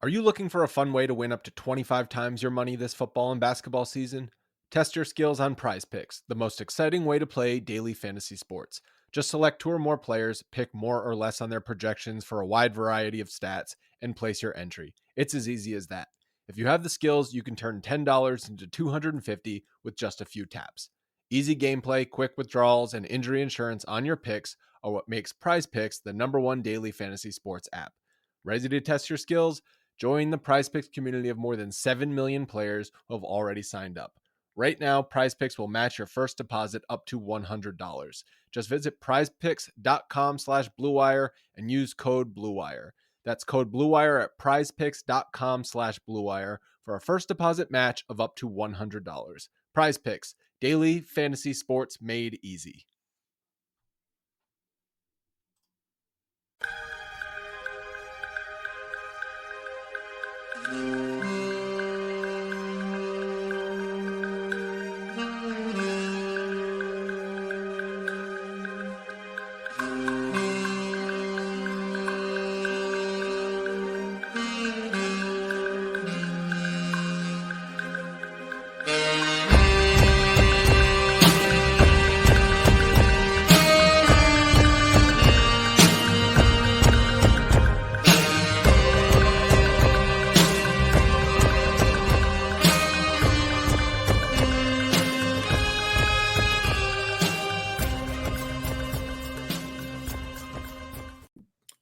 Are you looking for a fun way to win up to 25 times your money this football and basketball season? Test your skills on Prize Picks, the most exciting way to play daily fantasy sports. Just select two or more players, pick more or less on their projections for a wide variety of stats, and place your entry. It's as easy as that. If you have the skills, you can turn $10 into $250 with just a few taps. Easy gameplay, quick withdrawals, and injury insurance on your picks are what makes Prize Picks the #1 daily fantasy sports app. Ready to test your skills? Join the PrizePicks community of more than 7 million players who have already signed up. Right now, PrizePicks will match your first deposit up to $100. Just visit prizepicks.com/bluewire and use code BLUEWIRE. That's code BLUEWIRE at prizepicks.com/bluewire for a first deposit match of up to $100. PrizePicks, daily fantasy sports made easy.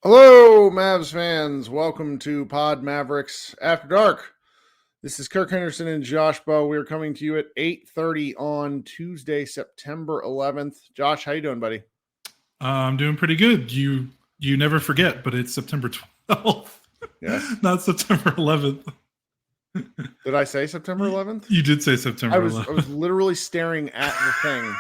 Hello, Mavs fans. Welcome to Pod Mavericks After Dark. This is Kirk Henderson and Josh Bowe. We are coming to you at 8:30 on Tuesday, September 11th. Josh, how you doing, buddy? I'm doing pretty good. You never forget, but it's September 12th. Yes. Not September 11th. Did I say September 11th? You did say September 11th. I was literally staring at the thing.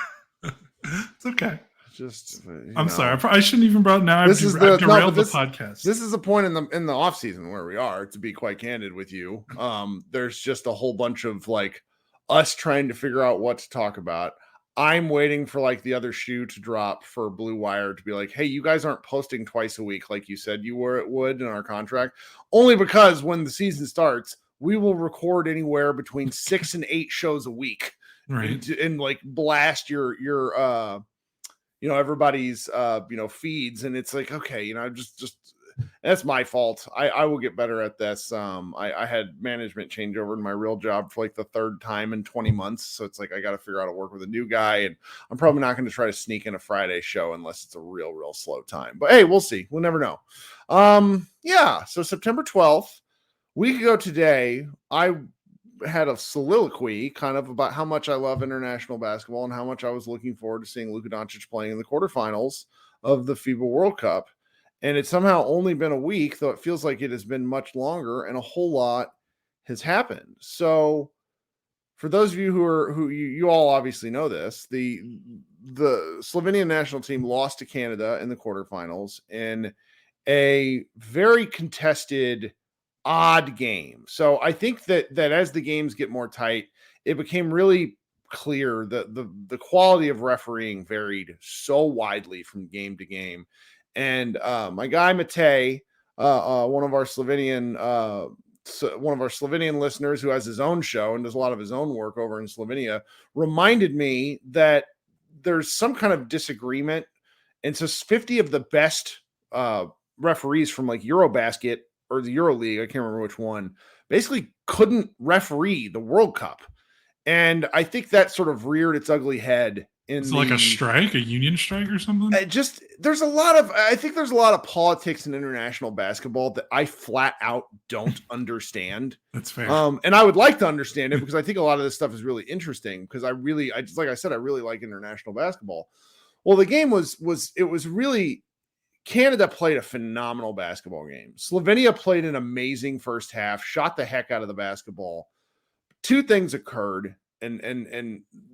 It's okay. Just I'm sorry. I shouldn't even brought now. This is the derailed the podcast. This is the point in the off season where we are, to be quite candid with you. There's just a whole bunch of like us trying to figure out what to talk about. I'm waiting for like the other shoe to drop for Blue Wire to be like, hey, you guys aren't posting twice a week like you said you would in our contract. Only because when the season starts, we will record anywhere between 6 and 8 shows a week, right? And like blast your everybody's feeds, and it's like, okay, just that's my fault. I will get better at this. I had management changeover in my real job for like the third time in 20 months, so it's like I got to figure out how to work with a new guy, and I'm probably not going to try to sneak in a Friday show unless it's a real slow time. But hey, we'll see. We'll never know. So September 12th, week ago today, I had a soliloquy kind of about how much I love international basketball and how much I was looking forward to seeing Luka Doncic playing in the quarterfinals of the FIBA World Cup. And it's somehow only been a week, though it feels like it has been much longer, and a whole lot has happened. So for those of you who you all obviously know this, the Slovenian national team lost to Canada in the quarterfinals in a very contested, odd game. So I think that as the games get more tight, it became really clear that the quality of refereeing varied so widely from game to game. And my guy Matej, one of our Slovenian listeners who has his own show and does a lot of his own work over in Slovenia, reminded me that there's some kind of disagreement. And so 50 of the best referees from like Eurobasket or the EuroLeague, I can't remember which one, basically couldn't referee the World Cup. And I think that sort of reared its ugly head in like a strike, a union strike or something. I think there's a lot of politics in international basketball that I flat out don't understand. That's fair. And I would like to understand it because I think a lot of this stuff is really interesting because like I said, I really like international basketball. Well, the game was really, Canada played a phenomenal basketball game. Slovenia played an amazing first half, shot the heck out of the basketball. Two things occurred and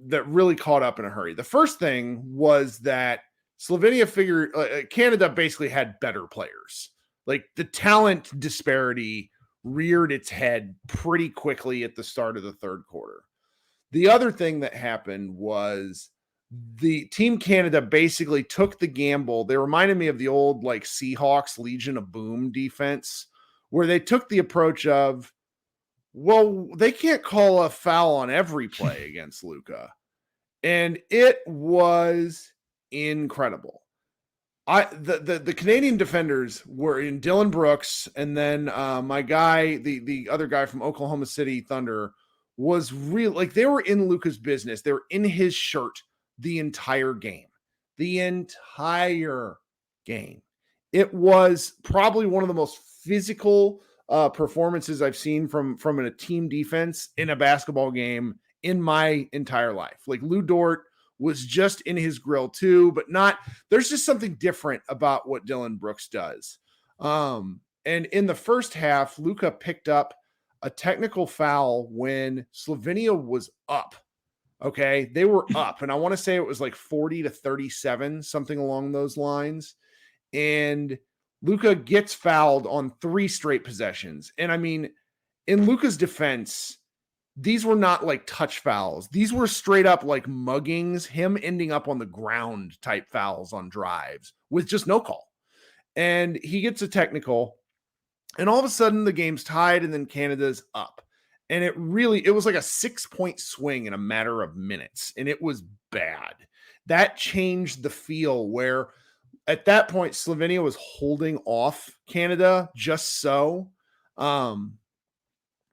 that really caught up in a hurry. The first thing was that Slovenia figured Canada basically had better players. Like the talent disparity reared its head pretty quickly at the start of the third quarter. The other thing that happened was the Team Canada basically took the gamble. They reminded me of the old like Seahawks Legion of Boom defense, where they took the approach of, well, they can't call a foul on every play against Luka. And it was incredible. The Canadian defenders were in Dylan Brooks, and then my guy, the other guy from Oklahoma City Thunder, was real. Like, they were in Luka's business. They were in his shirt the entire game. The entire game. It was probably one of the most physical performances I've seen from a team defense in a basketball game in my entire life. Like, Lou Dort was just in his grill too, but not, there's just something different about what Dylan Brooks does. And in the first half, Luka picked up a technical foul when Slovenia was up. Okay. They were up, and I want to say it was like 40-37, something along those lines. And Luka gets fouled on 3 straight possessions. And I mean, in Luka's defense, these were not like touch fouls. These were straight up like muggings, him ending up on the ground type fouls on drives with just no call. And he gets a technical, and all of a sudden the game's tied, and then Canada's up. And it was like a 6-point swing in a matter of minutes. And it was bad. That changed the feel, where at that point, Slovenia was holding off Canada just so.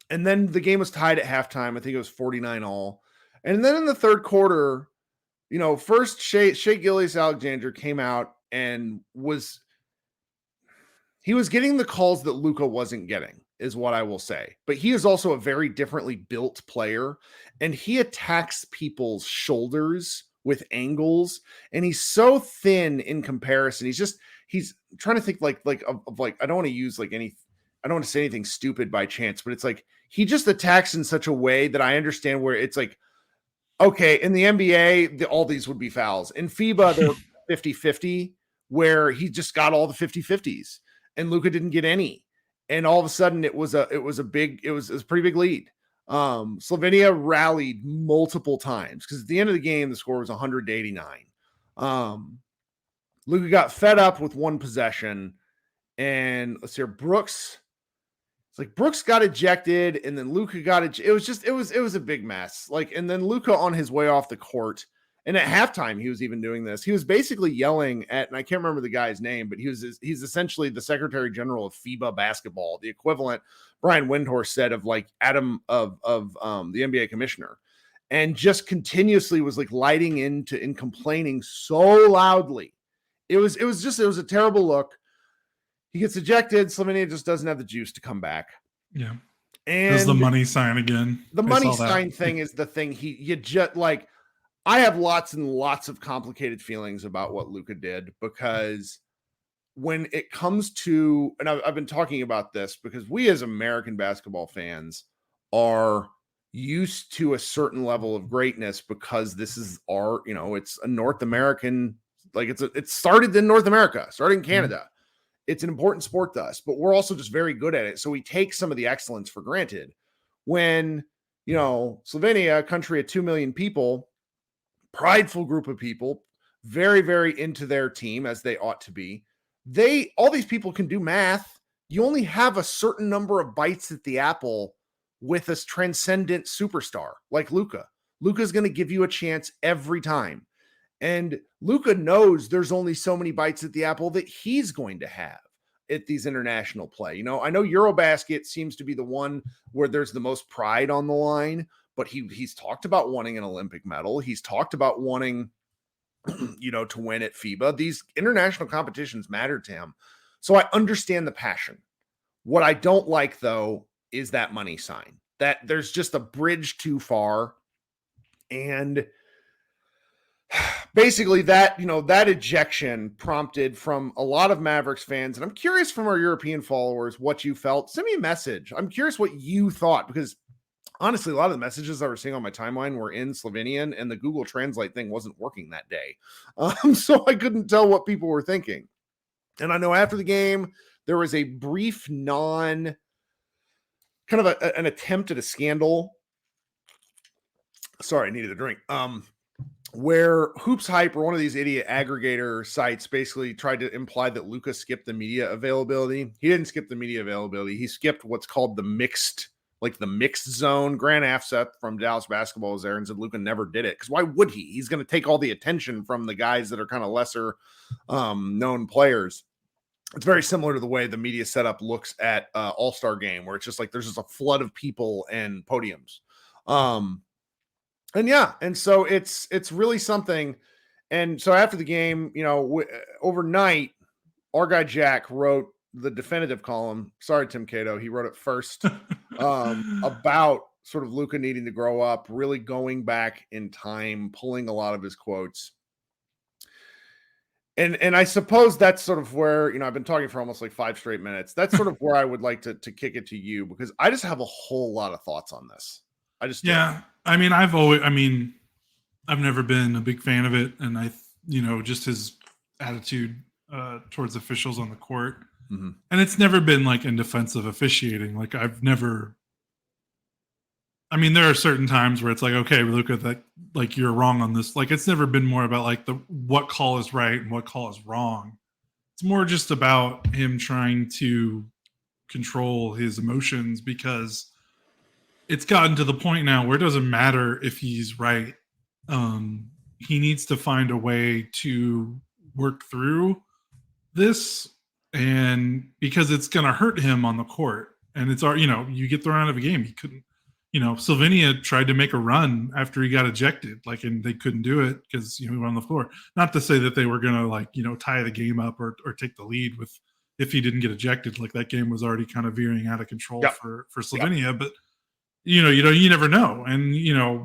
And then the game was tied at halftime. I think it was 49-all. And then in the third quarter, first Shea Gilgeous-Alexander came out and was getting the calls that Luka wasn't getting, is what I will say. But he is also a very differently built player, and he attacks people's shoulders with angles, and he's so thin in comparison. He's trying to think like I don't want to use like any, I don't want to say anything stupid by chance, but it's like he just attacks in such a way that I understand, where it's like, okay, in the NBA, all these would be fouls. In FIBA, they're 50-50, where he just got all the 50-50s, and Luka didn't get any. And all of a sudden it was a pretty big lead. Slovenia rallied multiple times, because at the end of the game, the score was 100-89. Luka got fed up with one possession, and let's hear Brooks. It's like Brooks got ejected, and then Luka got it. It was a big mess. Like, and then Luka on his way off the court, and at halftime, he was even doing this. He was basically yelling at, and I can't remember the guy's name, but he's essentially the Secretary General of FIBA basketball, the equivalent, Brian Windhorst said, of like Adam of the NBA commissioner, and just continuously was like lighting into and complaining so loudly. It was a terrible look. He gets ejected. Slovenia just doesn't have the juice to come back. Yeah. And there's the money sign again. The money sign thing is the thing. I have lots and lots of complicated feelings about what Luka did, because when it comes to, and I've been talking about this, because we as American basketball fans are used to a certain level of greatness, because this is our, it's a North American, like it started in North America, started in Canada. Mm-hmm. It's an important sport to us, but we're also just very good at it. So we take some of the excellence for granted. When, Slovenia, a country of 2 million people, prideful group of people, very, very into their team, as they ought to be. All these people can do math. You only have a certain number of bites at the apple with a transcendent superstar like Luka. Luka's going to give you a chance every time. And Luka knows there's only so many bites at the apple that he's going to have at these international play. I know Eurobasket seems to be the one where there's the most pride on the line, but he's talked about wanting an Olympic medal. He's talked about wanting, to win at FIBA. These international competitions matter to him. So I understand the passion. What I don't like, though, is that money sign. That there's just a bridge too far. And basically that ejection prompted from a lot of Mavericks fans, and I'm curious from our European followers what you felt. Send me a message. I'm curious what you thought, because honestly, a lot of the messages I was seeing on my timeline were in Slovenian, and the Google Translate thing wasn't working that day. So I couldn't tell what people were thinking. And I know after the game, there was a brief an attempt at a scandal. Sorry, I needed a drink. where Hoops Hype or one of these idiot aggregator sites basically tried to imply that Luka skipped the media availability. He didn't skip the media availability. He skipped what's called the mixed zone. Grant Afseth from Dallas Basketball was there and said Luka never did it. Because why would he? He's going to take all the attention from the guys that are kind of lesser known players. It's very similar to the way the media setup looks at All-Star Game, where it's just like there's just a flood of people and podiums. And so it's really something. And so after the game, overnight, our guy Jack wrote the definitive column. Sorry, Tim Cato. He wrote it first about sort of Luka needing to grow up, really going back in time, pulling a lot of his quotes. And I suppose that's sort of where, I've been talking for almost like 5 straight minutes. That's sort of where I would like to kick it to you, because I just have a whole lot of thoughts on this. Yeah. I mean, I've never been a big fan of it. And just his attitude towards officials on the court. Mm-hmm. And it's never been like in defense of officiating. Like there are certain times where it's like, okay, Luka, that like you're wrong on this. Like it's never been more about like what call is right and what call is wrong. It's more just about him trying to control his emotions, because it's gotten to the point now where it doesn't matter if he's right. He needs to find a way to work through this, and because it's going to hurt him on the court. And it's, you get thrown out of a game. He couldn't, Slovenia tried to make a run after he got ejected, and they couldn't do it because, he went on the floor. Not to say that they were going to tie the game up or take the lead if he didn't get ejected. Like that game was already kind of veering out of control for Slovenia, but you never know. And,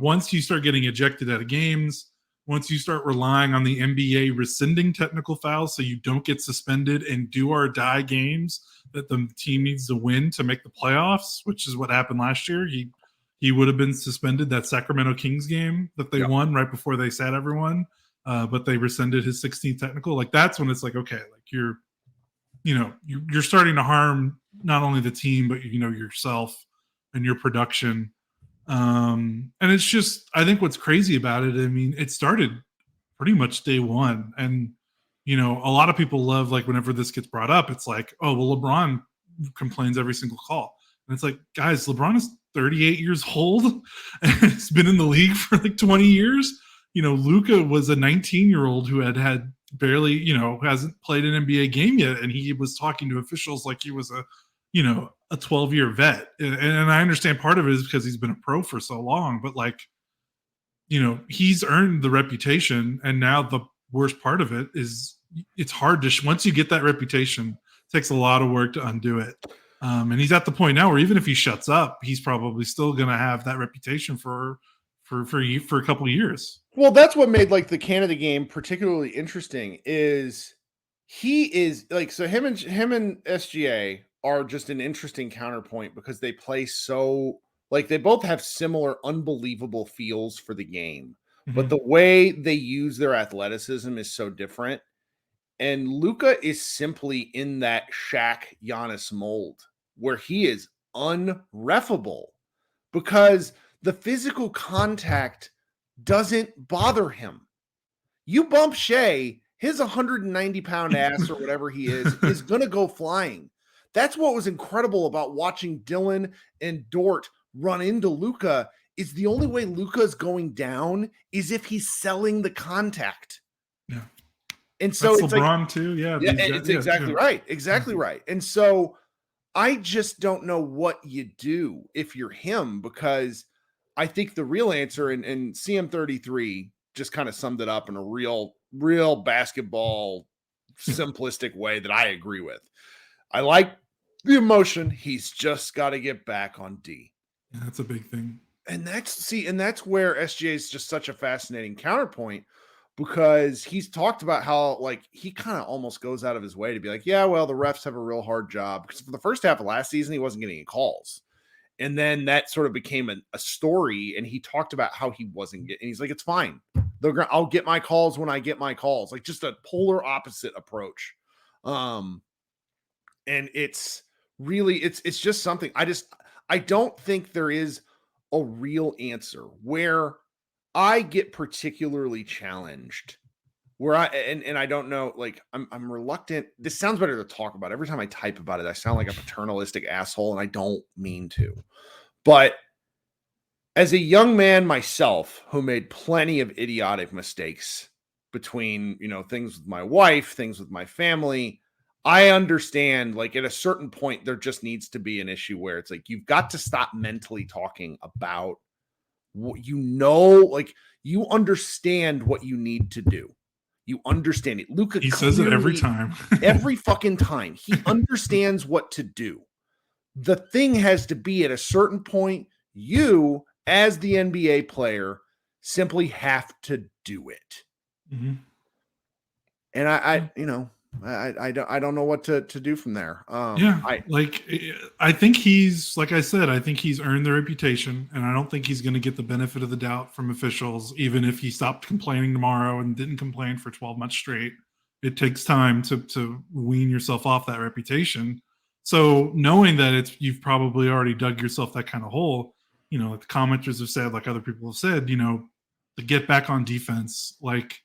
once you start getting ejected out of games, once you start relying on the NBA rescinding technical fouls so you don't get suspended and do or die games that the team needs to win to make the playoffs, which is what happened last year. He would have been suspended that Sacramento Kings game that they won right before they sat everyone, but they rescinded his 16th technical. Like that's when it's like, okay, like you're starting to harm not only the team, but yourself and your production. And it's just, I think what's crazy about it, I mean, it started pretty much day one. And, a lot of people love, like, whenever this gets brought up, it's like, oh, well, LeBron complains every single call. And it's like, guys, LeBron is 38 years old and he's been in the league for like 20 years. Luka was a 19-year-old who had barely, hasn't played an NBA game yet. And he was talking to officials like he was a 12-year vet. And I understand part of it is because he's been a pro for so long, but he's earned the reputation. And now the worst part of it is it's hard to, once you get that reputation, it takes a lot of work to undo it. And he's at the point now where even if he shuts up, he's probably still going to have that reputation for a couple of years. Well, that's what made like the Canada game particularly interesting is he is like, so him and SGA are just an interesting counterpoint because they play so, like, they both have similar unbelievable feels for the game, but the way they use their athleticism is so different. And Luka is simply in that Shaq Giannis mold where he is unreffable because the physical contact doesn't bother him. You bump Shea, his 190-pound ass or whatever he is going to go flying. That's what was incredible about watching Dylan and Dort run into Luka is the only way Luka's going down is if he's selling the contact. Yeah. And so that's it's LeBron like, too. Yeah. It's exactly right. Exactly right. And so I just don't know what you do if you're him, because I think the real answer, and CM33 just kind of summed it up in a real basketball simplistic way that I agree with. I like the emotion. He's just got to get back on D. Yeah, that's a big thing. And that's where SGA is just such a fascinating counterpoint, because he's talked about how like he kind of almost goes out of his way to be like, yeah, well, the refs have a real hard job, because for the first half of last season, he wasn't getting any calls. And then that sort of became a story. And he talked about how he wasn't getting, and he's like, it's fine. I'll get my calls when I get my calls, like just a polar opposite approach. And it's really, it's just something I don't think there is a real answer where I get particularly challenged where and I don't know, like I'm reluctant. This sounds better to talk about. Every time I type about it, I sound like a paternalistic asshole, and I don't mean to. But as a young man myself who made plenty of idiotic mistakes between, things with my wife, things with my family, I understand, like, at a certain point there just needs to be an issue where it's like you've got to stop mentally talking about what like you understand what you need to do. You understand it. Luka He says it every time. every fucking time. He understands what to do. The thing has to be at a certain point, you as the NBA player simply have to do it. Mm-hmm. And I don't know what to do from there. I think he's, like I said, I think he's earned the reputation, and I don't think he's going to get the benefit of the doubt from officials, even if he stopped complaining tomorrow and didn't complain for 12 months straight. It takes time to wean yourself off that reputation. So knowing that you've probably already dug yourself that kind of hole, like the commenters have said, like other people have said, to get back on defense, like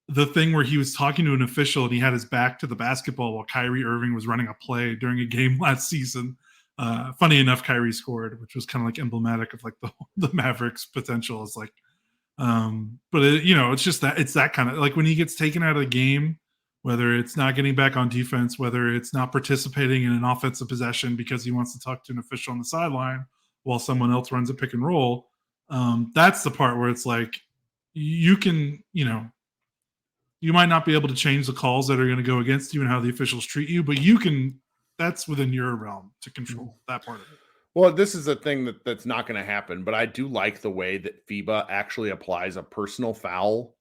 the thing where he was talking to an official and he had his back to the basketball while Kyrie Irving was running a play during a game last season. Funny enough, Kyrie scored, which was kind of like emblematic of like the Mavericks potential. Is like, but it's just that it's that kind of like when he gets taken out of the game, whether it's not getting back on defense, whether it's not participating in an offensive possession because he wants to talk to an official on the sideline while someone else runs a pick and roll. That's the part where it's like you can, you might not be able to change the calls that are going to go against you and how the officials treat you, but you can. That's within your realm to control that part of it. Well, this is a thing that's not going to happen, but I do like the way that FIBA actually applies a personal foul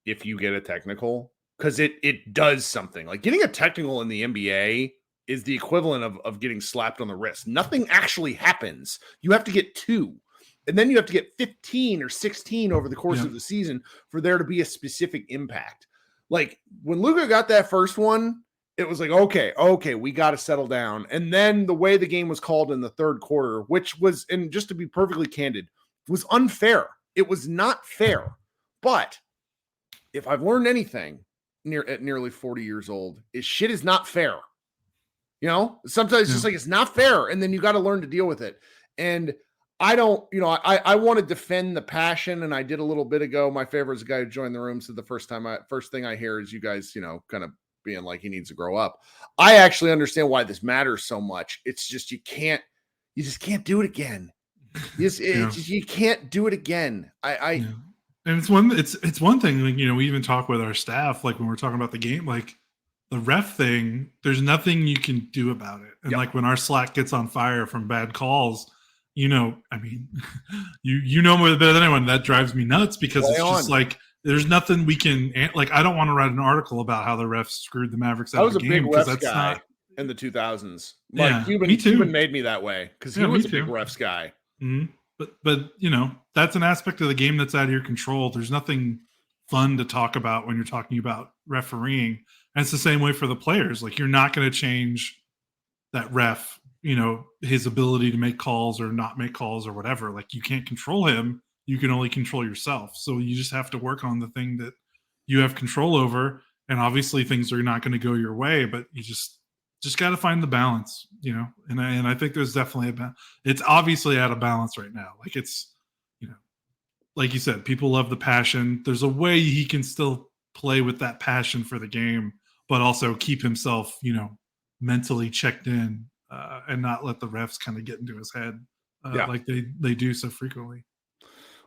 if you get a technical, because it does something. Like getting a technical in the NBA is the equivalent of getting slapped on the wrist. Nothing actually happens. You have to get 2. And then you have to get 15 or 16 over the course of the season for there to be a specific impact. Like when Luka got that first one, it was like, okay, we got to settle down. And then the way the game was called in the third quarter, which was, and just to be perfectly candid, was unfair. It was not fair. But if I've learned anything at nearly 40 years old, is shit is not fair. Sometimes it's just like, it's not fair. And then you got to learn to deal with it. And I don't, I want to defend the passion. And I did a little bit ago. My favorite is a guy who joined the room. So the first thing I hear is you guys, kind of being like he needs to grow up. I actually understand why this matters so much. It's just, you just can't do it again. You can't do it again. And it's one thing, like, we even talk with our staff, like when we're talking about the game, like the ref thing, there's nothing you can do about it. And like when our Slack gets on fire from bad calls, I mean, you know more better than anyone, that drives me nuts because it's just like, there's nothing we can, like, I don't want to write an article about how the refs screwed the Mavericks out of the game. I was a big refs guy in the 2000s. Like, Cuban made me that way because he was a big refs guy. Mm-hmm. But that's an aspect of the game that's out of your control. There's nothing fun to talk about when you're talking about refereeing. And it's the same way for the players. Like, you're not going to change that ref, his ability to make calls or not make calls or whatever. Like, you can't control him. You can only control yourself. So you just have to work on the thing that you have control over. And obviously things are not going to go your way, but you just got to find the balance, and I think there's definitely it's obviously out of balance right now. Like it's, like you said, people love the passion. There's a way he can still play with that passion for the game, but also keep himself, mentally checked in and not let the refs kind of get into his head like they do so frequently.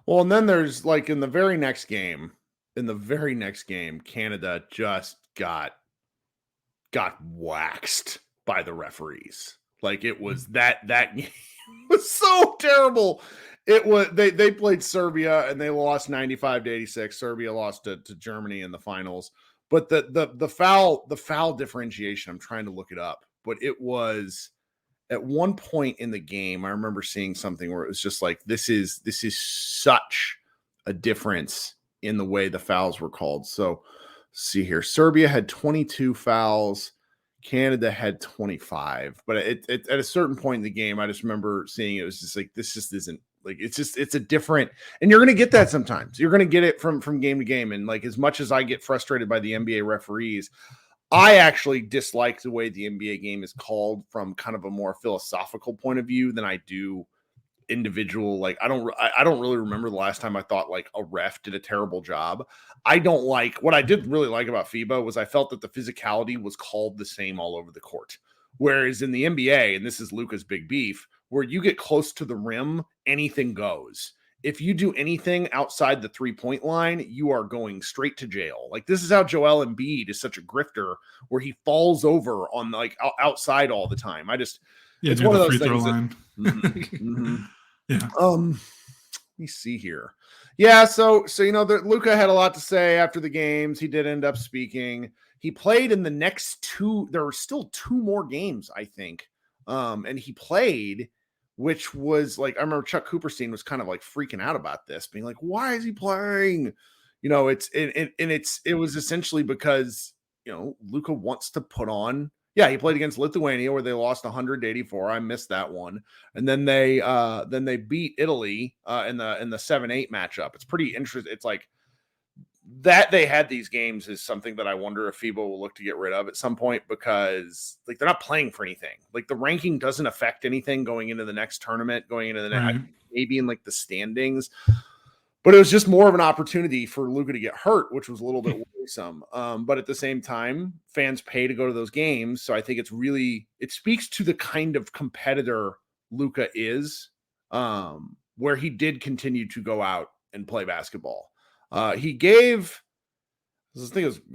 Well, and then there's like in the very next game, Canada just got waxed by the referees. Like it was that game was so terrible. It was they played Serbia and they lost 95-86. Serbia lost to Germany in the finals. But the foul differentiation, I'm trying to look it up, but it was at one point in the game, I remember seeing something where it was just like, this is such a difference in the way the fouls were called. So see here, Serbia had 22 fouls, Canada had 25. But at a certain point in the game, I just remember seeing it was just like, this just isn't Like it's a different, and you're going to get that sometimes. You're going to get it from game to game. And like, as much as I get frustrated by the NBA referees, I actually dislike the way the NBA game is called from kind of a more philosophical point of view than I do individual. Like, I don't really remember the last time I thought like a ref did a terrible job. I don't like, what I did really like about FIBA was I felt that the physicality was called the same all over the court. Whereas in the NBA, and this is Luka's big beef, where you get close to the rim, anything goes. If you do anything outside the 3-point line, you are going straight to jail. Like, this is how Joel Embiid is such a grifter, where he falls over on like outside all the time. It's one of those things. Yeah. Let me see here. Yeah. So Luka had a lot to say after the games. He did end up speaking. He played in the next 2. There were still 2 more games, I think. And he played, which was like, I remember Chuck Cooperstein was kind of like freaking out about this, being like, why is he playing? It was essentially because, Luka wants to put on. Yeah, he played against Lithuania where they lost 100-84. I missed that one. And then they beat Italy in the 7-8 matchup. It's pretty interesting. It's like that they had these games is something that I wonder if FIBA will look to get rid of at some point, because like they're not playing for anything. Like, the ranking doesn't affect anything going into the next tournament, going into the next, maybe in like the standings. But it was just more of an opportunity for Luka to get hurt, which was a little bit worrisome. But at the same time, fans pay to go to those games. So I think it speaks to the kind of competitor Luka is, where he did continue to go out and play basketball. He gave,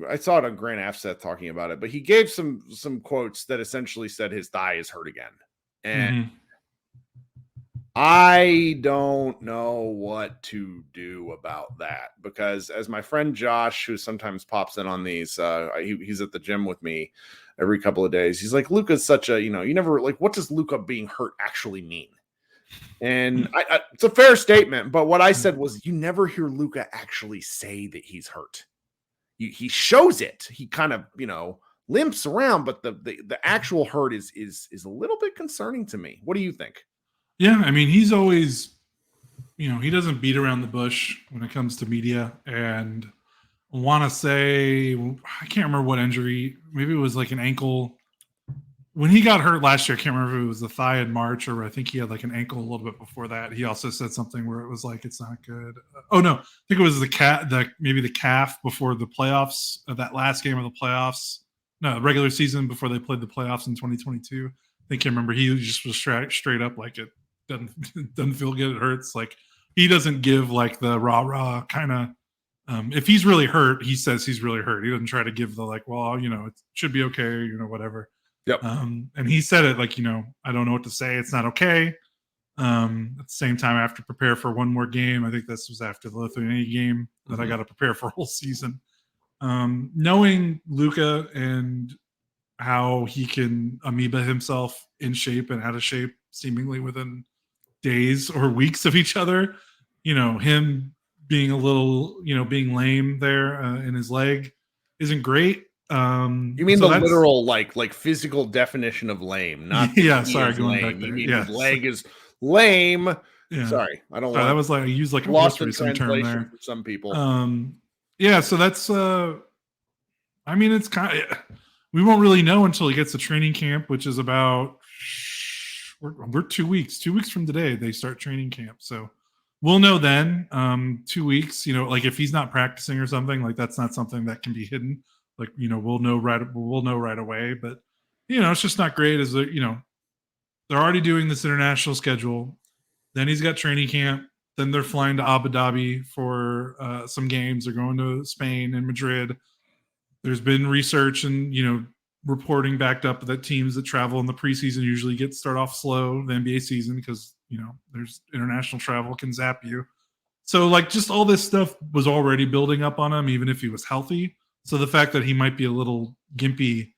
I saw it on Grant Afseth talking about it, but he gave some quotes that essentially said his thigh is hurt again. And I don't know what to do about that, because as my friend Josh, who sometimes pops in on these, he's at the gym with me every couple of days. He's like, Luka's such a, you never like, what does Luka being hurt actually mean? And it's a fair statement, but what I said was, you never hear Luka actually say that he's hurt. He shows it. He kind of, limps around, but the actual hurt is a little bit concerning to me. What do you think? Yeah, I mean, he's always, he doesn't beat around the bush when it comes to media. And I want to say, I can't remember what injury. Maybe it was like an ankle. When he got hurt last year, I can't remember if it was the thigh in March, or I think he had like an ankle a little bit before that. He also said something where it was like, it's not good. Oh no, I think it was maybe the calf before the playoffs, that last game of the playoffs. No, regular season before they played the playoffs in 2022. I can't remember. He just was straight up like, it doesn't feel good. It hurts. Like, he doesn't give like the rah kind of. If he's really hurt, he says he's really hurt. He doesn't try to give the like, well, it should be okay, whatever. Yep. And he said it like, I don't know what to say. It's not okay. At the same time, I have to prepare for one more game. I think this was after the Lithuania game that I got to prepare for a whole season. Knowing Luka and how he can amoeba himself in shape and out of shape seemingly within days or weeks of each other, him being a little, being lame there in his leg isn't great. You mean the literal like physical definition of lame, not sorry, going back there. You mean his leg is lame. Yeah. Sorry, I don't want that was like I used like a lost most recent term there for some people. So that's I mean, it's kind of, we won't really know until he gets to training camp, which is about we're 2 weeks. 2 weeks from today they start training camp, so we'll know then. 2 weeks, like if he's not practicing or something, like that's not something that can be hidden. Like, we'll know right away. But it's just not great. As they're already doing this international schedule. Then he's got training camp. Then they're flying to Abu Dhabi for some games. They're going to Spain and Madrid. There's been research and reporting backed up that teams that travel in the preseason usually start off slow the NBA season, because there's international travel can zap you. So like, just all this stuff was already building up on him, even if he was healthy. So the fact that he might be a little gimpy,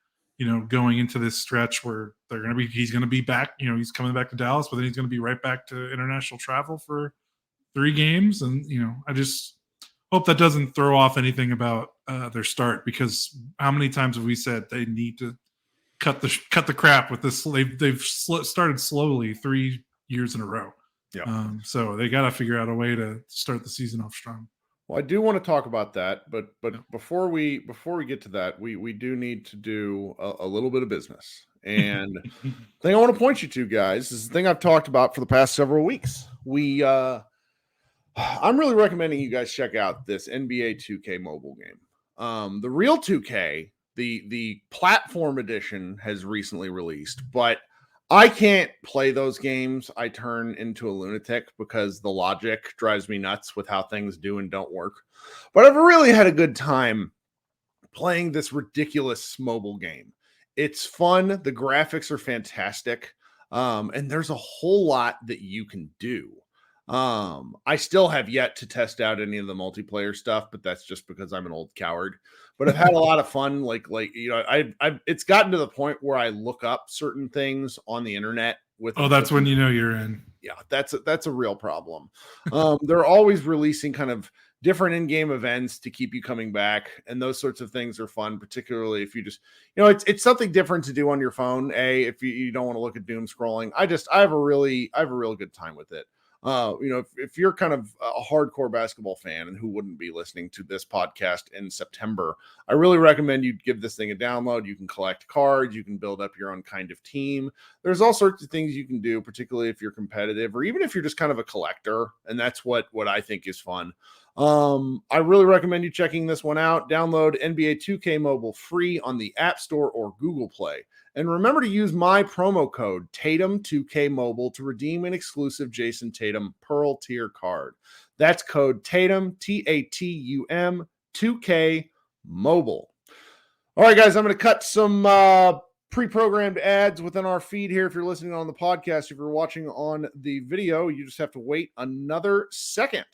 going into this stretch where he's going to be back, he's coming back to Dallas, but then he's going to be right back to international travel for 3 games. And, I just hope that doesn't throw off anything about their start, because how many times have we said they need to cut the crap with this? They've started slowly 3 years in a row. Yeah. So they got to figure out a way to start the season off strong. Well, I do want to talk about that, but Yeah. before we get to that, we do need to do a little bit of business. And the thing I want to point you to, guys, is the thing I've talked about for the past several weeks. I'm really recommending you guys check out this NBA 2K mobile game. The real 2K, the platform edition, has recently released, but I can't play those games. I turn into a lunatic because the logic drives me nuts with how things do and don't work. But I've really had a good time playing this ridiculous mobile game. It's fun. The graphics are fantastic. And there's a whole lot that you can do. I still have yet to test out any of the multiplayer stuff, but that's just because I'm an old coward. But I've had a lot of fun. I've it's gotten to the point where I look up certain things on the internet with. Oh, that's when you know you're in. Yeah, that's a real problem. They're always releasing kind of different in-game events to keep you coming back, and those sorts of things are fun, particularly if you just, it's something different to do on your phone. If you don't want to look at doom scrolling, I have a real good time with it. If you're kind of a hardcore basketball fan, and who wouldn't be listening to this podcast in September, I really recommend you give this thing a download. You can collect cards, you can build up your own kind of team. There's all sorts of things you can do, particularly if you're competitive, or even if you're just kind of a collector, and that's what I think is fun. I really recommend you checking this one out. Download NBA 2K Mobile free on the App Store or Google Play. And remember to use my promo code Tatum2K Mobile to redeem an exclusive Jason Tatum Pearl Tier card. That's code Tatum, Tatum, 2K Mobile. All right, guys, I'm going to cut some pre-programmed ads within our feed here. If you're listening on the podcast, if you're watching on the video, you just have to wait another second.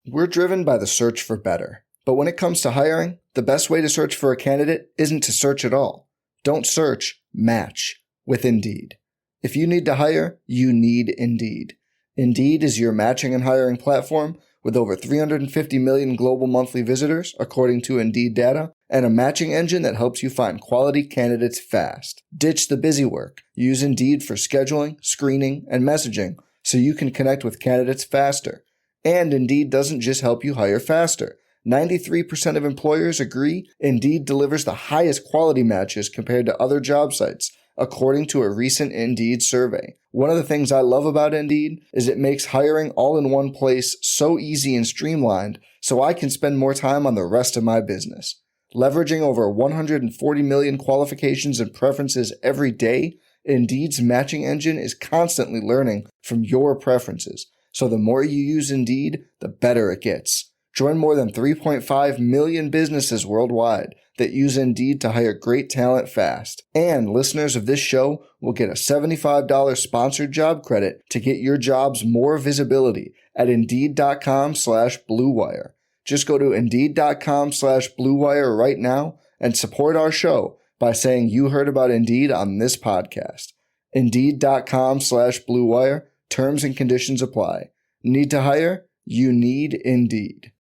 We're driven by the search for better. But when it comes to hiring, the best way to search for a candidate isn't to search at all. Don't search, match with Indeed. If you need to hire, you need Indeed. Indeed is your matching and hiring platform with over 350 million global monthly visitors, according to Indeed data, and a matching engine that helps you find quality candidates fast. Ditch the busy work. Use Indeed for scheduling, screening, and messaging so you can connect with candidates faster. And Indeed doesn't just help you hire faster. 93% of employers agree Indeed delivers the highest quality matches compared to other job sites, according to a recent Indeed survey. One of the things I love about Indeed is it makes hiring all in one place so easy and streamlined so I can spend more time on the rest of my business. Leveraging over 140 million qualifications and preferences every day, Indeed's matching engine is constantly learning from your preferences. So the more you use Indeed, the better it gets. Join more than 3.5 million businesses worldwide that use Indeed to hire great talent fast. And listeners of this show will get a $75 sponsored job credit to get your jobs more visibility at Indeed.com/Blue Wire. Just go to Indeed.com/Blue Wire right now and support our show by saying you heard about Indeed on this podcast. Indeed.com/Blue Wire. Terms and conditions apply. Need to hire? You need Indeed.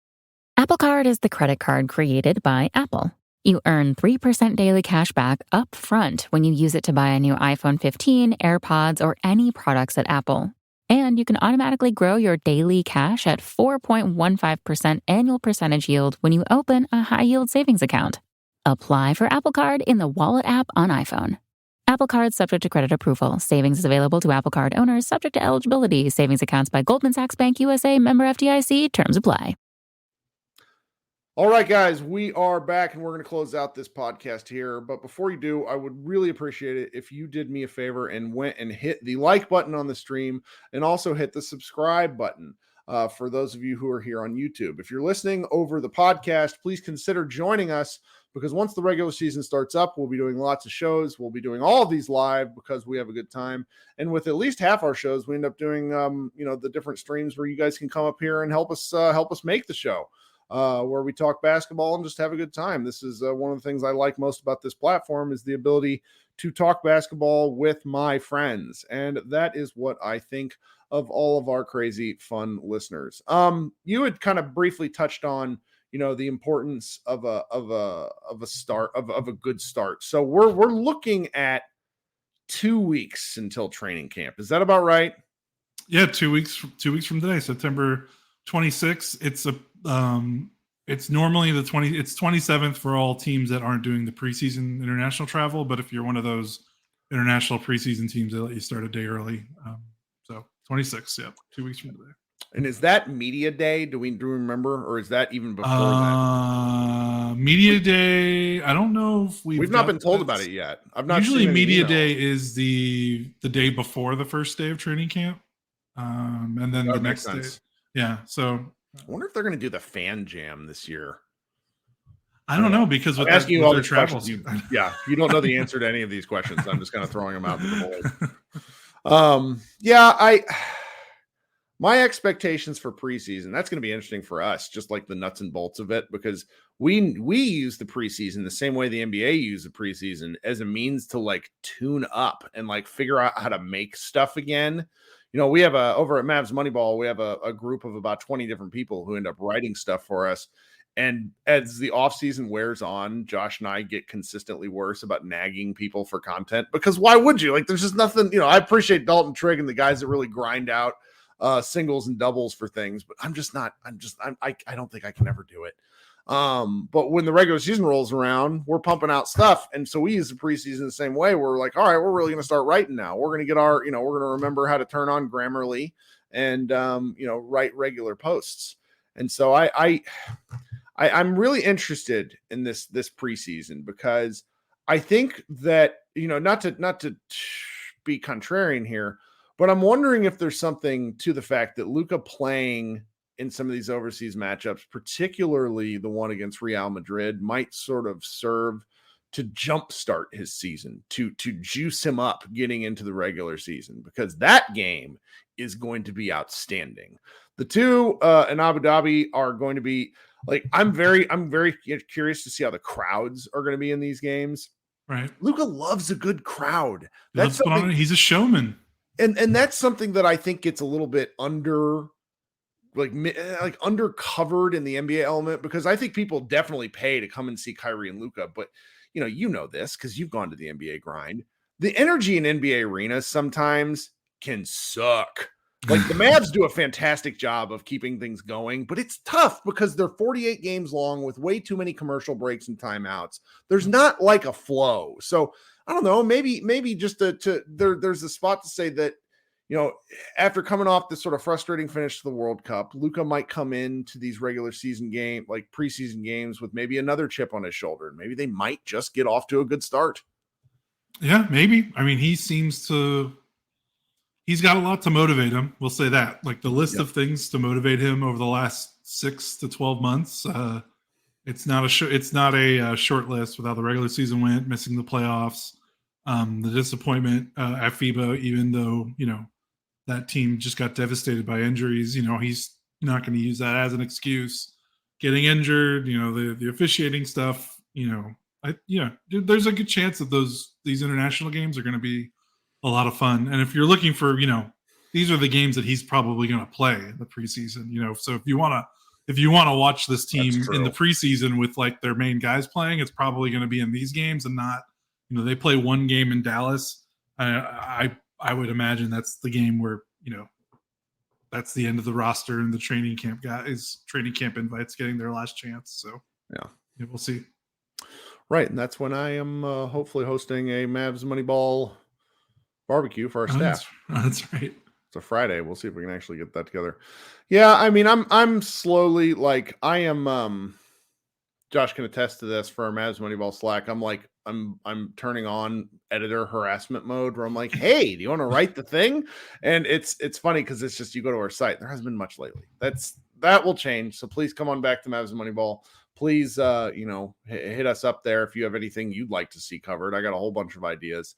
Apple Card is the credit card created by Apple. You earn 3% daily cash back up front when you use it to buy a new iPhone 15, AirPods, or any products at Apple. And you can automatically grow your daily cash at 4.15% annual percentage yield when you open a high-yield savings account. Apply for Apple Card in the Wallet app on iPhone. Apple Card subject to credit approval. Savings is available to Apple Card owners subject to eligibility. Savings accounts by Goldman Sachs Bank USA, member FDIC. Terms apply. All right, guys, we are back and we're going to close out this podcast here. But before you do, I would really appreciate it if you did me a favor and went and hit the like button on the stream and also hit the subscribe button for those of you who are here on YouTube. If you're listening over the podcast, please consider joining us, because once the regular season starts up, we'll be doing lots of shows. We'll be doing all of these live because we have a good time. And with at least half our shows, we end up doing, the different streams where you guys can come up here and help us make the show. Where we talk basketball and just have a good time. This is one of the things I like most about this platform is the ability to talk basketball with my friends. And that is what I think of all of our crazy fun listeners. You had kind of briefly touched on, the importance of a good start. So we're looking at 2 weeks until training camp. Is that about right? Yeah, 2 weeks. 2 weeks from today, September 26th. It's normally the 20. It's 27th for all teams that aren't doing the preseason international travel. But if you're one of those international preseason teams, they let you start a day early. So 26th. Yeah, 2 weeks from today. And is that media day? Do we remember, or is that even before that? Media day. I don't know if we've not been told about it yet. I've not usually seen any media emails. day is the day before the first day of training camp, and then the next day. Yeah. So I wonder if they're going to do the fan jam this year. I don't know, because I'm asking you all these travels. questions. You don't know the answer to any of these questions. I'm just kind of throwing them out to the board. My expectations for preseason, that's going to be interesting for us, just like the nuts and bolts of it, because we use the preseason the same way the NBA used the preseason, as a means to like tune up and like figure out how to make stuff again. You know, we have over at Mavs Moneyball, we have a group of about 20 different people who end up writing stuff for us. And as the offseason wears on, Josh and I get consistently worse about nagging people for content, because why would you? Like, there's just nothing, I appreciate Dalton Trigg and the guys that really grind out singles and doubles for things, but I don't think I can ever do it. But when the regular season rolls around, we're pumping out stuff. And so we use the preseason the same way. We're like, all right, we're really going to start writing now. We're going to get we're going to remember how to turn on Grammarly and, write regular posts. And so I'm really interested in this preseason, because I think that, not to be contrarian here, but I'm wondering if there's something to the fact that Luka playing in some of these overseas matchups, particularly the one against Real Madrid, might sort of serve to jumpstart his season, to juice him up getting into the regular season, because that game is going to be outstanding. The two in Abu Dhabi are going to be like, I'm very curious to see how the crowds are going to be in these games. Right. Luka loves a good crowd. He's a showman. And that's something that I think gets a little bit undercovered in the NBA element, because I think people definitely pay to come and see Kyrie and Luka. But you know this because you've gone to the NBA grind. The energy in NBA arenas sometimes can suck. Like, the Mavs do a fantastic job of keeping things going, but it's tough because they're 48 games long with way too many commercial breaks and timeouts. There's not like a flow. So I don't know, maybe just there's a spot to say that, after coming off this sort of frustrating finish to the World Cup, Luka might come into these regular season preseason games with maybe another chip on his shoulder. Maybe they might just get off to a good start. Yeah, maybe. I mean, he's got a lot to motivate him. We'll say that. Like, the list of things to motivate him over the last 6 to 12 months, it's not a short list, without the regular season win, missing the playoffs, the disappointment at FIBA, even though, that team just got devastated by injuries. He's not going to use that as an excuse. Getting injured, the officiating stuff, there's a good chance that these international games are going to be a lot of fun. And if you're looking for, these are the games that he's probably going to play in the preseason, so if you want to watch this team in the preseason with like their main guys playing, it's probably going to be in these games and not, they play one game in Dallas. I would imagine that's the game where, that's the end of the roster and the training camp invites getting their last chance. So yeah, we'll see. Right. And that's when I am hopefully hosting a Mavs Moneyball barbecue for our staff. That's right. It's a Friday. We'll see if we can actually get that together. Yeah, I mean, I'm slowly, like, I am Josh can attest to this for our Mavs Moneyball Slack. I'm turning on editor harassment mode, where I'm like, hey, do you want to write the thing? And it's funny because it's just, you go to our site. There hasn't been much lately. That will change. So please come on back to Mavs Moneyball. Please, hit us up there if you have anything you'd like to see covered. I got a whole bunch of ideas.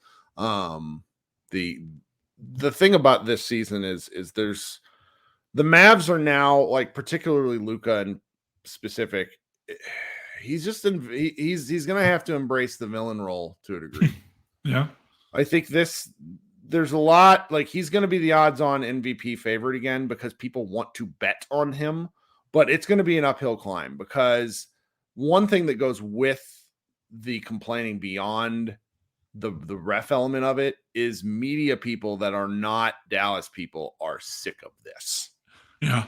The thing about this season is there's the Mavs are now, like, particularly Luka in specific, he's just he's going to have to embrace the villain role to a degree. Yeah. I think there's a lot, like, he's going to be the odds on MVP favorite again because people want to bet on him, but it's going to be an uphill climb, because one thing that goes with the complaining beyond the ref element of it is media people that are not Dallas people are sick of this. Yeah.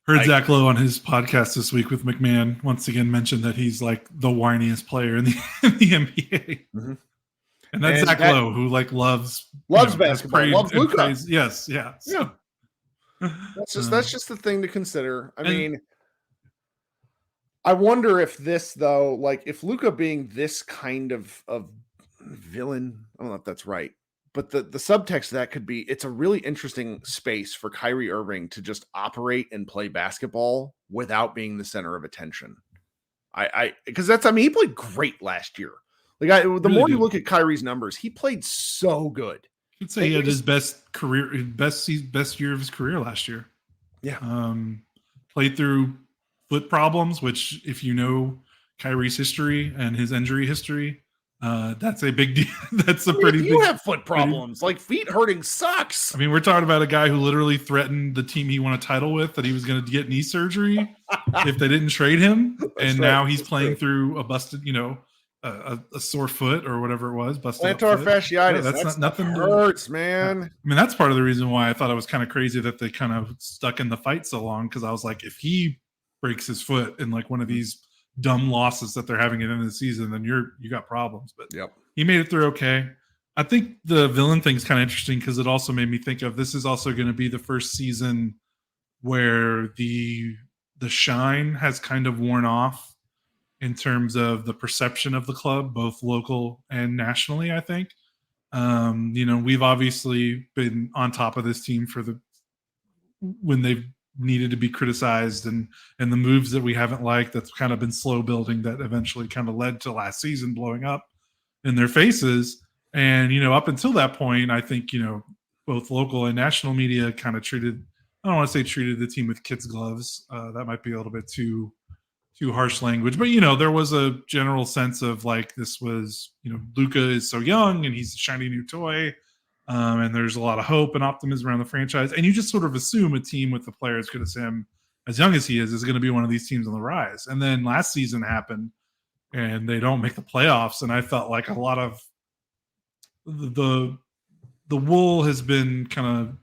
Heard Zach Lowe on his podcast this week with McMahon once again mentioned that he's like the whiniest player in the NBA. Mm-hmm. And that's Zach Lowe, who like loves basketball, loves Luka. Yes, yeah. So. Yeah. That's just the thing to consider. I mean, I wonder if this though, like if Luka being this kind of villain, I don't know if that's right, but the subtext of that could be it's a really interesting space for Kyrie Irving to just operate and play basketball without being the center of attention. Because he played great last year. Like more you look at Kyrie's numbers, he played so good. I'd say he had his best year of his career last year. Yeah. Played through foot problems, which if you know Kyrie's history and his injury history, that's a big deal. That's a pretty big. You have foot problems. Like feet hurting sucks. I mean, we're talking about a guy who literally threatened the team he won a title with that he was going to get knee surgery if they didn't trade him, and now he's playing through a busted, a sore foot or whatever it was, busted plantar fasciitis. Yeah, that's not nothing. Hurts, man. I mean, that's part of the reason why I thought it was kind of crazy that they kind of stuck in the fight so long, because I was like, if he breaks his foot in like one of these dumb losses that they're having at the end of the season, then you got problems. But he made it through okay. I think the villain thing is kind of interesting because it also made me think of this is also going to be the first season where the shine has kind of worn off in terms of the perception of the club, both local and nationally, I think. We've obviously been on top of this team when they've needed to be criticized and the moves that we haven't liked that's kind of been slow building that eventually kind of led to last season blowing up in their faces. And, up until that point, I think, both local and national media kind of treated the team with kids' gloves. That might be a little bit too harsh language, but there was a general sense of like this was Luka is so young and he's a shiny new toy, and there's a lot of hope and optimism around the franchise, and you just sort of assume a team with the player as good as him, as young as he is going to be one of these teams on the rise. And then last season happened and they don't make the playoffs, and I felt like a lot of the wool has been kind of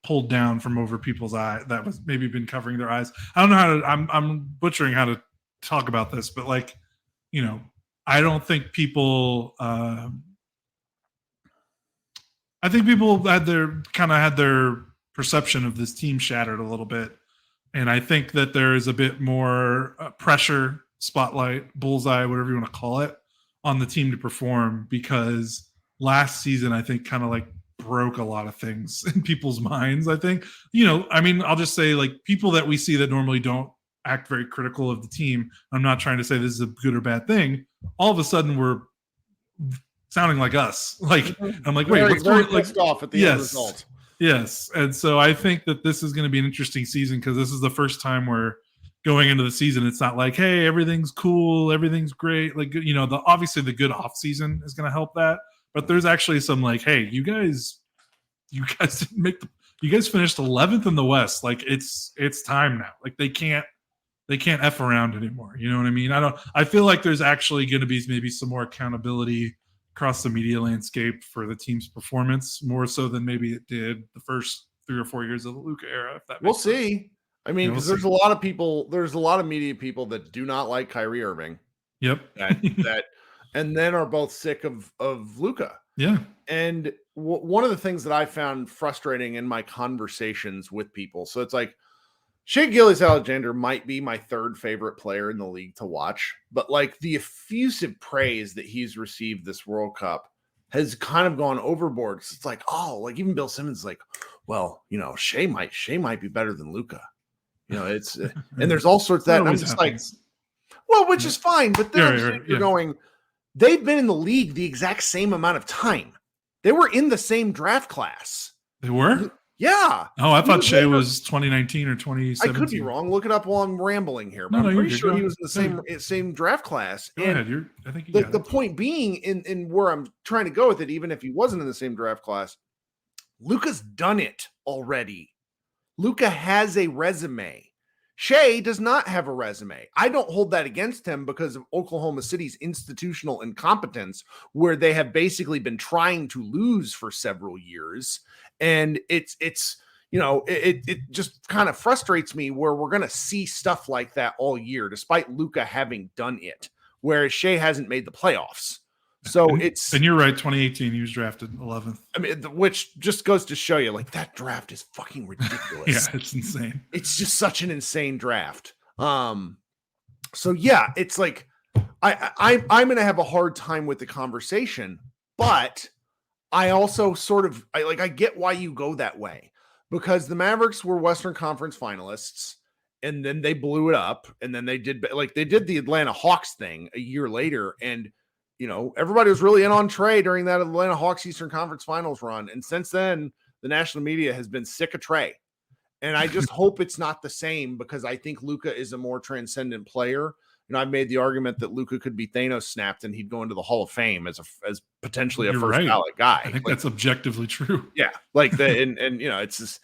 pulled down from over people's eye that was maybe been covering their eyes. I don't know how to, I'm butchering how to talk about this, but like, I don't think people, I think people had their perception of this team shattered a little bit. And I think that there is a bit more pressure, spotlight, bullseye, whatever you want to call it, on the team to perform, because last season, I think kind of like broke a lot of things in people's minds. I think, I'll just say like people that we see that normally don't act very critical of the team. I'm not trying to say this is a good or bad thing. All of a sudden we're sounding like us. Like, I'm like, wait, what's going on? Like, off at the end result. Yes. And so I think that this is going to be an interesting season because this is the first time we're going into the season. It's not like, hey, everything's cool, everything's great. Like, obviously the good off season is going to help that. But there's actually some like, hey, you guys didn't you guys finished 11th in the West. Like it's time now. Like they can't F around anymore. You know what I mean? I feel like there's actually going to be maybe some more accountability across the media landscape for the team's performance, more so than maybe it did the first 3 or 4 years of the Luka era. If that makes sense. See. I mean, because there's a lot of media people that do not like Kyrie Irving. Yep. That and then are both sick of Luka. Yeah. And one of the things that I found frustrating in my conversations with people, so it's like Shai Gilgeous-Alexander might be my third favorite player in the league to watch, but like the effusive praise that he's received this World Cup has kind of gone overboard. It's like, oh, like even Bill Simmons is like, well, Shai might be better than Luka. It's and there's all sorts of that. And I'm just happens. Like, well, which is fine, but then you're going, they've been in the league the exact same amount of time. They were in the same draft class. They were? Yeah. Oh, I thought Shai was 2019 or 2017. I could be wrong. Look it up while I'm rambling here. But I'm pretty sure he was in the same draft class. Go ahead. I think the point being in where I'm trying to go with it, even if he wasn't in the same draft class, Luka's done it already. Luka has a resume. Shea does not have a resume. I don't hold that against him because of Oklahoma City's institutional incompetence, where they have basically been trying to lose for several years. And it just kind of frustrates me where we're going to see stuff like that all year, despite Luka having done it, whereas Shea hasn't made the playoffs. So and you're right. 2018, he was drafted 11th. I mean, which just goes to show you, like, that draft is fucking ridiculous. Yeah, it's insane. It's just such an insane draft. So yeah, it's like I'm going to have a hard time with the conversation, but I also I get why you go that way, because the Mavericks were Western Conference finalists, and then they blew it up, and then they did the Atlanta Hawks thing a year later, and everybody was really in on Trey during that Atlanta Hawks Eastern Conference Finals run. And since then, the national media has been sick of Trey. And I just hope it's not the same, because I think Luka is a more transcendent player. I've made the argument that Luka could be Thanos snapped and he'd go into the Hall of Fame as potentially a You're first right. ballot guy. I think that's objectively true. Yeah. It's just,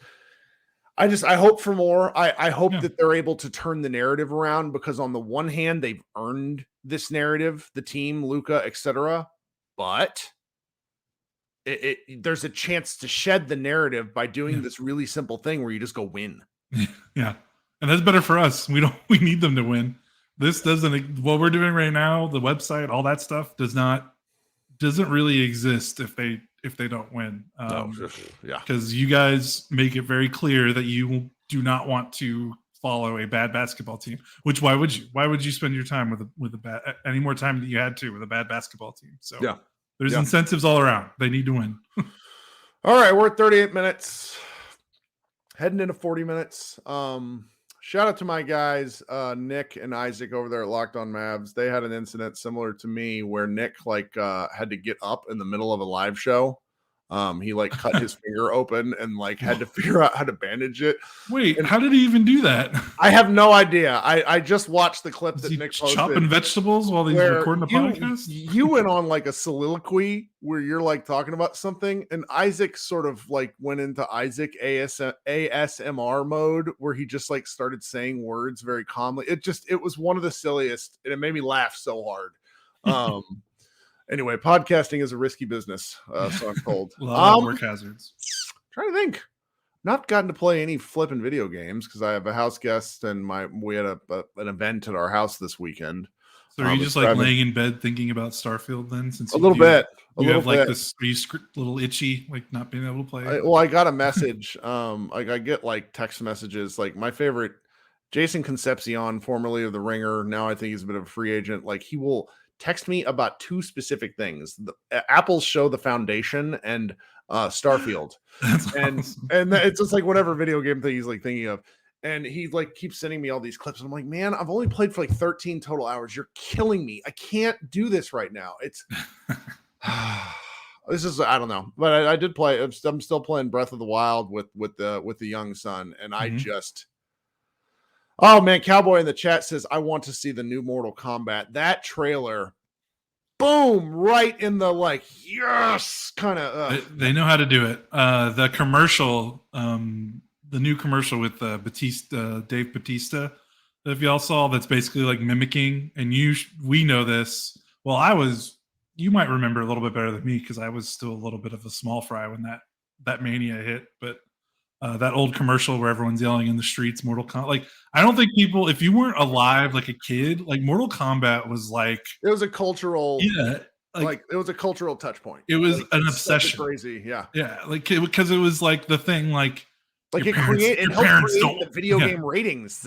I hope for more. I hope that they're able to turn the narrative around, because on the one hand, they've earned this narrative, the team, Luka, etc. But there's a chance to shed the narrative by doing this really simple thing where you just go win. Yeah. And that's better for us. We need them to win. This doesn't, what we're doing right now, the website, all that stuff doesn't really exist if they don't win. Because you guys make it very clear that you do not want to follow a bad basketball team. Which, why would you spend your time with a bad, any more time that you had to with a bad basketball team? So there's incentives all around. They need to win. All right, we're at 38 minutes, heading into 40 minutes. Shout out to my guys, Nick and Isaac over there at Locked On Mavs. They had an incident similar to me where Nick had to get up in the middle of a live show. He cut his finger open and had to figure out how to bandage it. Wait, how did he even do that? I have no idea. I just watched the clip that Nick posted. Chopping vegetables while he's recording a podcast? You went on a soliloquy where you're Talking about something, and Isaac sort of went into Isaac ASMR mode where he just started saying words very calmly. It was one of the silliest, and it made me laugh so hard. Anyway, podcasting is a risky business, so I'm told. A lot of work hazards. Trying to think. Not gotten to play any flipping video games because I have a house guest and we had an event at our house this weekend. So are you just laying in bed thinking about Starfield then? Since a little bit. This, are you a little itchy, not being able to play? I got a message. I get text messages. My favorite, Jason Concepcion, formerly of The Ringer. Now I think he's a bit of a free agent. He will text me about two specific things: Apple's show, The Foundation, and Starfield. And it's just whatever video game thing he's thinking of. And he keeps sending me all these clips. And I'm like, man, I've only played for 13 total hours. You're killing me. I can't do this right now. It's this is, I don't know, but I did play. I'm still playing Breath of the Wild with the young son. And I just, oh man, Cowboy in the chat says, I want to see the new Mortal Kombat. That trailer, boom, right in the yes, kind of. They know how to do it. The commercial, the new commercial with Dave Bautista, if y'all saw, that's basically mimicking, and we know this. Well, you might remember a little bit better than me because I was still a little bit of a small fry when that mania hit, but that old commercial where everyone's yelling in the streets, Mortal Kombat. I don't think people, if you weren't alive a kid, Mortal Kombat was it was a cultural, it was a cultural touch point. It was an obsession. Crazy, yeah, because it was the thing it helped create the video game ratings.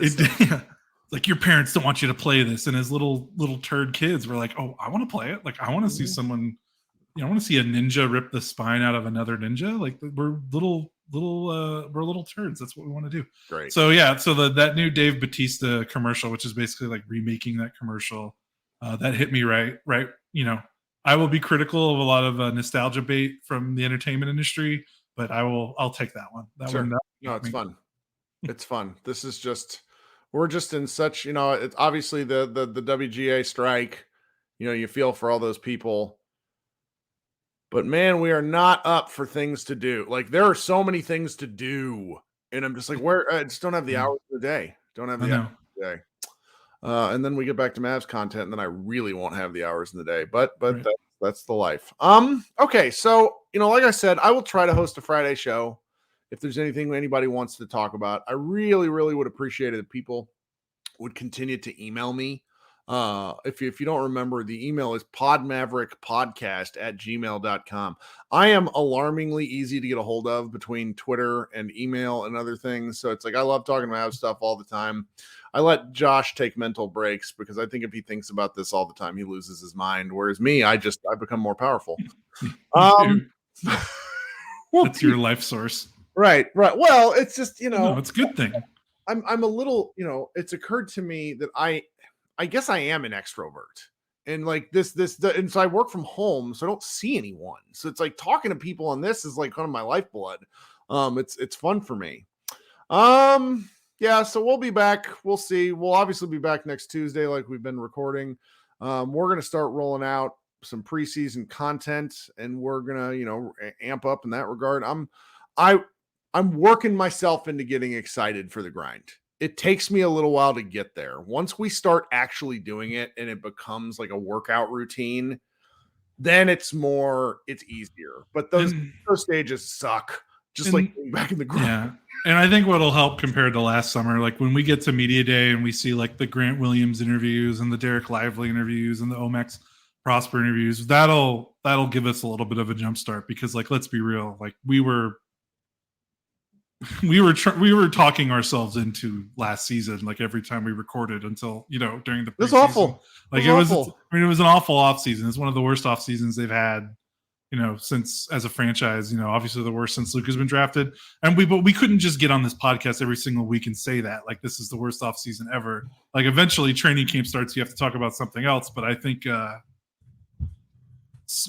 Your parents don't want you to play this, and as little turd kids, we're oh, I want to play it. I want to see someone, I want to see a ninja rip the spine out of another ninja. We're little turds. That's what we want to do. Great. So that new Dave Bautista commercial, which is basically remaking that commercial, that hit me right. I will be critical of a lot of nostalgia bait from the entertainment industry, but I'll take that one. It's fun. It's fun. This is we're just in such, it's obviously the WGA strike, you feel for all those people, but man, we are not up for things to do. There are so many things to do, and I'm just where I just don't have the hours of the day Don't have I the know. hours in the day. And then we get back to Mavs content, and then I really won't have the hours in the day. But Right. that's the life. Okay, so like I said, I will try to host a Friday show if there's anything anybody wants to talk about. I really, really would appreciate it if people would continue to email me. If you don't remember, the email is podmaverickpodcast@gmail.com. I am alarmingly easy to get a hold of between Twitter and email and other things. So it's like, I love talking about stuff all the time. I let Josh take mental breaks because I think if he thinks about this all the time, he loses his mind. Whereas me, I become more powerful. Dude, Well, that's your life source. right. Well, it's just, No, it's a good thing. I'm a little, it's occurred to me that I guess I am an extrovert, and like and so I work from home, so I don't see anyone. So it's like talking to people on this is like kind of my lifeblood. It's fun for me. Yeah, so we'll be back. We'll see. We'll obviously be back next Tuesday, like we've been recording. We're gonna start rolling out some preseason content, and we're gonna, amp up in that regard. I'm working myself into getting excited for the grind. It takes me a little while to get there. Once we start actually doing it and it becomes like a workout routine, then it's easier. But those stages suck. Just like getting back in the grind. Yeah. And I think what'll help compared to last summer, like when we get to media day and we see like the Grant Williams interviews and the Derek Lively interviews and the Omex Prosper interviews, that'll give us a little bit of a jump start, because like, let's be real, like we were talking ourselves into last season, like every time we recorded until, during the preseason. It was awful. Like it was an awful off season. It's one of the worst off seasons they've had, since, as a franchise, obviously the worst since Luka's been drafted. And we couldn't just get on this podcast every single week and say that, like, this is the worst off season ever. Like eventually training camp starts, you have to talk about something else. But I think,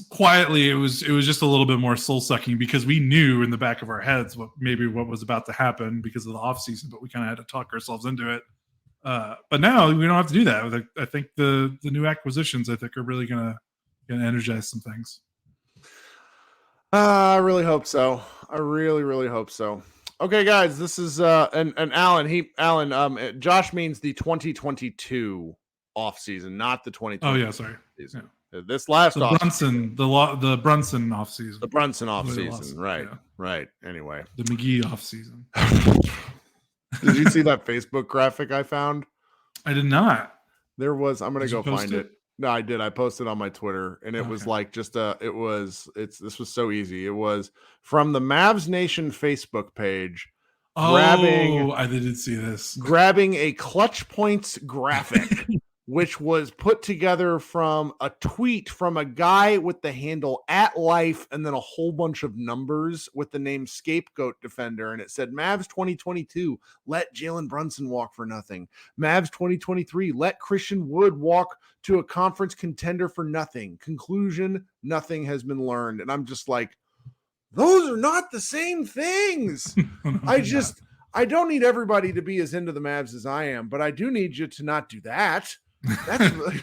quietly, it was just a little bit more soul sucking, because we knew in the back of our heads what was about to happen because of the off season, but we kind of had to talk ourselves into it. But now we don't have to do that. I think the new acquisitions, I think, are really gonna energize some things. I really hope so. I really, really hope so. Okay, guys, this is and Alan. Josh means the 2022 off season, not the 2020. Oh yeah, sorry. Season. Yeah. This last the off Brunson, the Brunson off season. The Brunson off season, right? Yeah. Right. Anyway, the McGee off season. Did you see that Facebook graphic I found? I did not. There was. I'm gonna go find it. No, I did. I posted on my Twitter, and it was like this was so easy. It was from the Mavs Nation Facebook page. I didn't see this. Grabbing a clutch points graphic, which was put together from a tweet from a guy with the handle @life and then a whole bunch of numbers with the name Scapegoat Defender. And it said, Mavs 2022, let Jalen Brunson walk for nothing. Mavs 2023, let Christian Wood walk to a conference contender for nothing. Conclusion, nothing has been learned. And I'm just like, those are not the same things. I don't need everybody to be as into the Mavs as I am, but I do need you to not do that. That's really...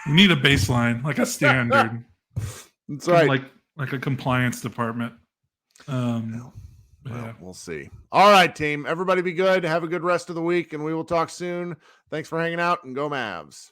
You need a baseline, like a standard. That's right. Like a compliance department. Well, we'll see. All right, team. Everybody be good. Have a good rest of the week, and we will talk soon. Thanks for hanging out, and go Mavs.